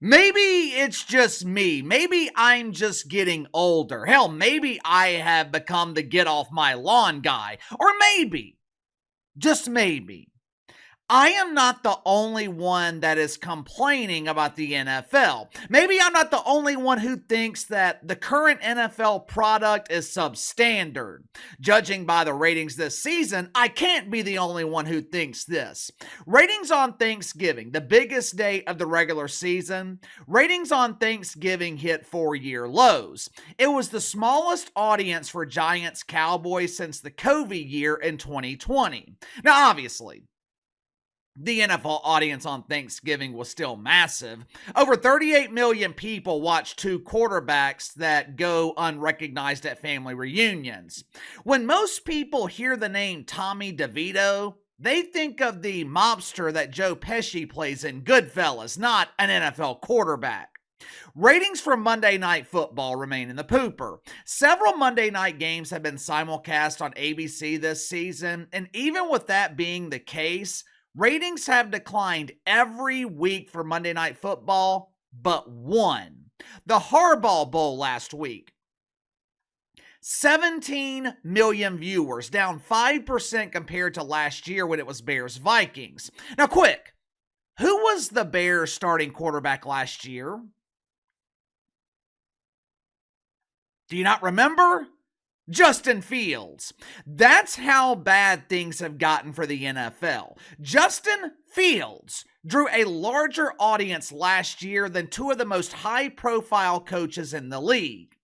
Maybe it's just me. Maybe I'm just getting older. Hell, maybe I have become the get off my lawn guy. Or maybe, just maybe, I am not the only one that is complaining about the NFL. Maybe I'm not the only one who thinks that the current NFL product is substandard. Judging by the ratings this season, I can't be the only one who thinks this. Ratings on Thanksgiving, the biggest day of the regular season, ratings on Thanksgiving hit 4-year lows. It was the smallest audience for Giants Cowboys since the COVID year in 2020. Now, obviously, the NFL audience on Thanksgiving was still massive. Over 38 million people watch two quarterbacks that go unrecognized at family reunions. When most people hear the name Tommy DeVito, they think of the mobster that Joe Pesci plays in Goodfellas, not an NFL quarterback. Ratings for Monday Night Football remain in the pooper. Several Monday night games have been simulcast on ABC this season, and even with that being the case, ratings have declined every week for Monday Night Football but one. The Harbaugh Bowl last week. 17 million viewers, down 5% compared to last year when it was Bears-Vikings. Now, quick, who was the Bears starting quarterback last year? Do you not remember? Justin Fields. That's how bad things have gotten for the NFL. Justin Fields drew a larger audience last year than two of the most high-profile coaches in the league.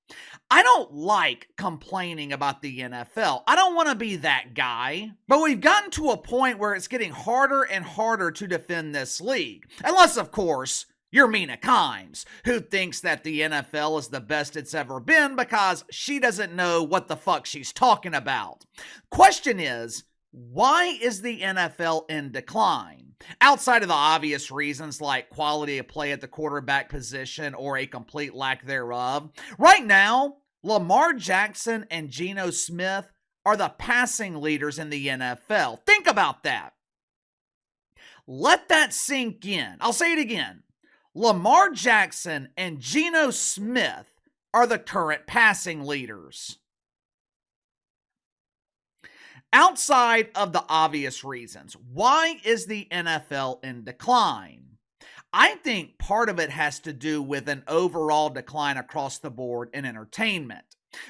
I don't like complaining about the NFL. I don't want to be that guy. But we've gotten to a point where it's getting harder and harder to defend this league. Unless, of course, you're Mina Kimes, who thinks that the NFL is the best it's ever been because she doesn't know what the fuck she's talking about. Question is, why is the NFL in decline? Outside of the obvious reasons like quality of play at the quarterback position or a complete lack thereof, right now, Lamar Jackson and Geno Smith are the passing leaders in the NFL. Think about that. Let that sink in. I'll say it again. Lamar Jackson and Geno Smith are the current passing leaders. Outside of the obvious reasons, why is the NFL in decline? I think part of it has to do with an overall decline across the board in entertainment.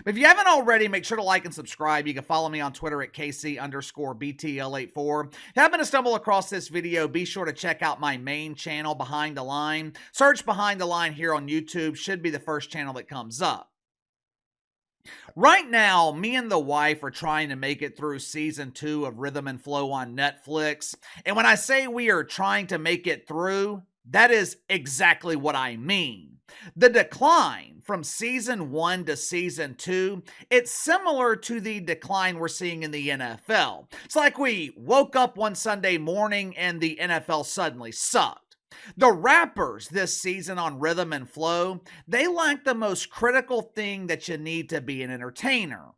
But if you haven't already, make sure to like and subscribe. You can follow me on Twitter at KC_BTL84. If you happen to stumble across this video, be sure to check out my main channel, Behind the Line. Search Behind the Line here on YouTube. Should be the first channel that comes up. Right now, me and the wife are trying to make it through season 2 of Rhythm and Flow on Netflix. And when I say we are trying to make it through, that is exactly what I mean. The decline from season 1 to season 2, it's similar to the decline we're seeing in the NFL. It's like we woke up one Sunday morning and the NFL suddenly sucked. The rappers this season on Rhythm and Flow, they lack the most critical thing that you need to be an entertainer: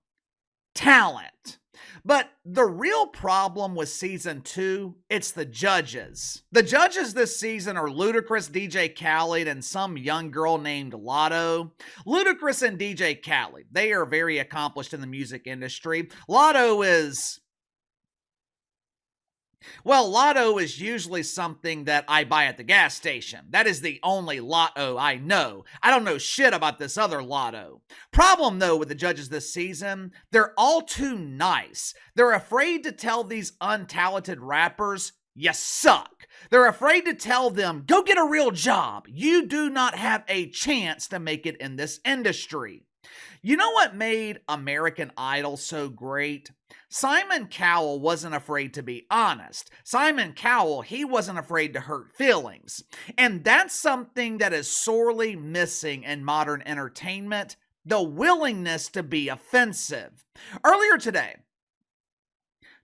talent. But the real problem with season 2, it's the judges. The judges this season are Ludacris, DJ Khaled, and some young girl named Lotto. Ludacris and DJ Khaled, they are very accomplished in the music industry. Lotto is usually something that I buy at the gas station. That is the only Lotto I know. I don't know shit about this other Lotto. Problem, though, with the judges this season, they're all too nice. They're afraid to tell these untalented rappers, you suck. They're afraid to tell them, go get a real job. You do not have a chance to make it in this industry. You know what made American Idol so great? Simon Cowell wasn't afraid to be honest. Simon Cowell, he wasn't afraid to hurt feelings. And that's something that is sorely missing in modern entertainment, the willingness to be offensive. Earlier today,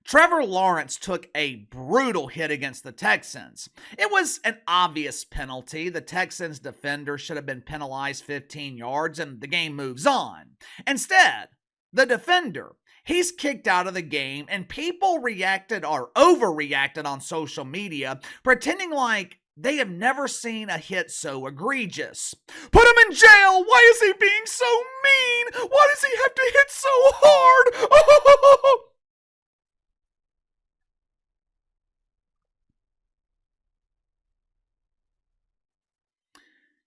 Trevor Lawrence took a brutal hit against the Texans. It was an obvious penalty. The Texans defender should have been penalized 15 yards and the game moves on. Instead, the defender, he's kicked out of the game and people reacted or overreacted on social media, pretending like they have never seen a hit so egregious. Put him in jail! Why is he being so mean? Why does he have to hit so hard?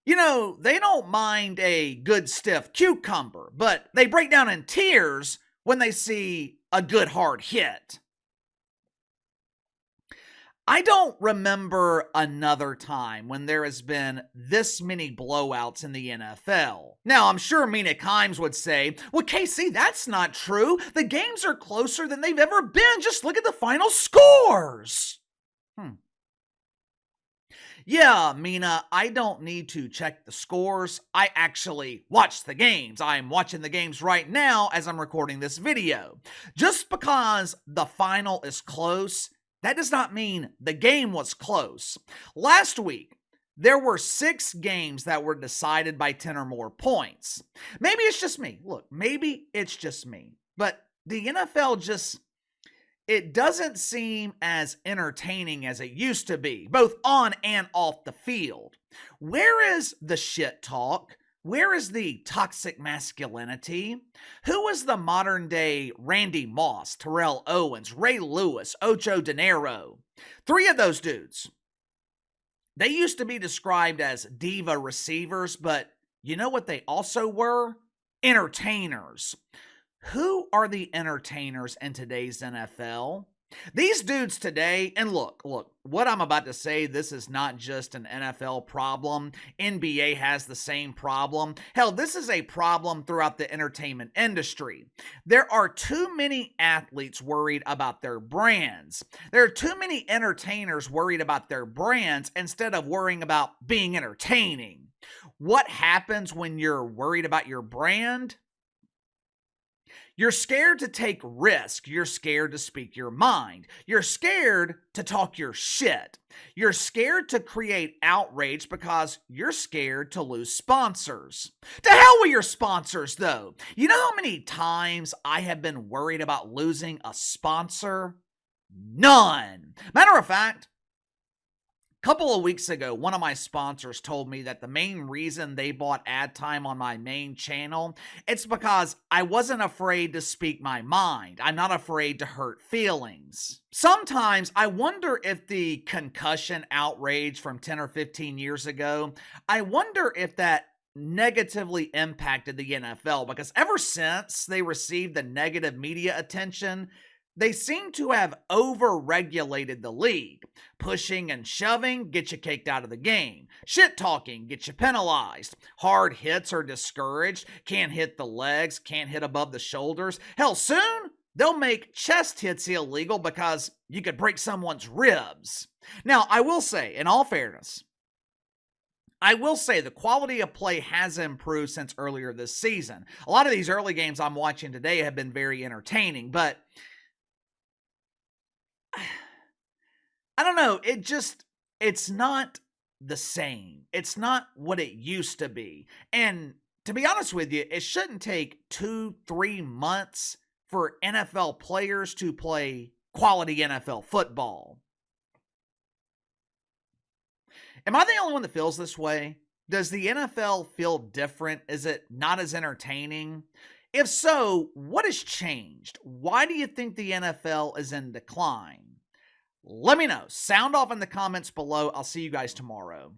You know, they don't mind a good stiff cucumber, but they break down in tears when they see a good hard hit. I don't remember another time when there has been this many blowouts in the NFL. Now, I'm sure Mina Kimes would say, well, Casey, that's not true. The games are closer than they've ever been. Just look at the final scores. Yeah, Mina, I don't need to check the scores. I actually watch the games. I'm watching the games right now as I'm recording this video. Just because the final is close, that does not mean the game was close. Last week, there were 6 games that were decided by 10 or more points. Maybe it's just me. Look, maybe it's just me. But the NFL just... it doesn't seem as entertaining as it used to be, both on and off the field. Where is the shit talk? Where is the toxic masculinity? Who is the modern day Randy Moss, Terrell Owens, Ray Lewis, Ocho De Niro? 3 of those dudes. They used to be described as diva receivers, but you know what they also were? Entertainers. Who are the entertainers in today's NFL? These dudes today, and look, what I'm about to say, this is not just an NFL problem. NBA has the same problem. Hell, this is a problem throughout the entertainment industry. There are too many athletes worried about their brands. There are too many entertainers worried about their brands instead of worrying about being entertaining. What happens when you're worried about your brand? You're scared to take risk. You're scared to speak your mind. You're scared to talk your shit. You're scared to create outrage because you're scared to lose sponsors. To hell with your sponsors, though. You know how many times I have been worried about losing a sponsor? None. Matter of fact, couple of weeks ago, one of my sponsors told me that the main reason they bought ad time on my main channel, it's because I wasn't afraid to speak my mind. I'm not afraid to hurt feelings. Sometimes I wonder if the concussion outrage from 10 or 15 years ago, I wonder if that negatively impacted the NFL, because ever since they received the negative media attention, they seem to have over-regulated the league. Pushing and shoving get you kicked out of the game. Shit-talking gets you penalized. Hard hits are discouraged. Can't hit the legs, can't hit above the shoulders. Hell, soon they'll make chest hits illegal because you could break someone's ribs. Now, I will say, in all fairness, the quality of play has improved since earlier this season. A lot of these early games I'm watching today have been very entertaining, but I don't know, it's not the same. It's not what it used to be. And to be honest with you, it shouldn't take 2-3 months for NFL players to play quality NFL football. Am I the only one that feels this way? Does the NFL feel different? Is it not as entertaining? If so, what has changed? Why do you think the NFL is in decline? Let me know. Sound off in the comments below. I'll see you guys tomorrow.